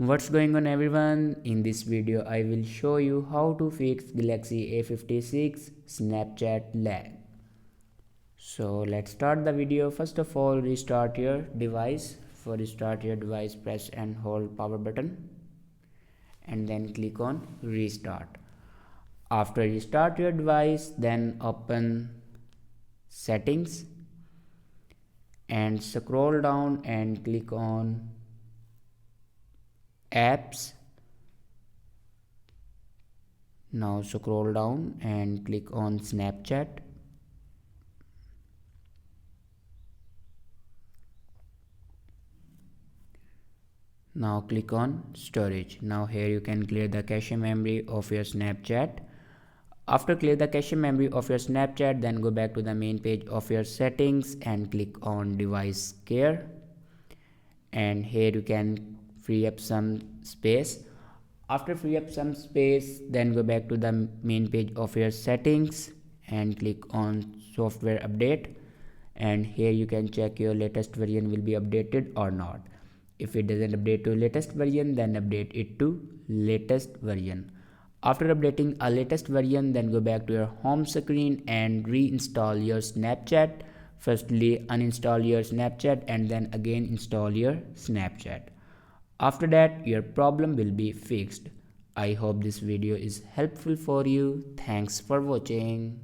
What's going on everyone? In this video I will show you how to fix Galaxy A56 Snapchat lag. So let's start the video. First of all, restart your device. For restart your device, press and hold power button and then click on restart. After restart your device, then open settings and scroll down and click on apps. Now scroll down and click on Snapchat. Now click on storage. Now here you can clear the cache memory of your Snapchat. After clear the cache memory of your Snapchat, then go back to the main page of your settings and click on device care. And here you can free up some space. After free up some space, then go back to the main page of your settings and click on software update. And here you can check your latest version will be updated or not. If it doesn't update to latest version, then update it to latest version. After updating a latest version, then go back to your home screen and reinstall your Snapchat. Firstly, uninstall your Snapchat and then again install your Snapchat. After that, your problem will be fixed. I hope this video is helpful for you. Thanks for watching.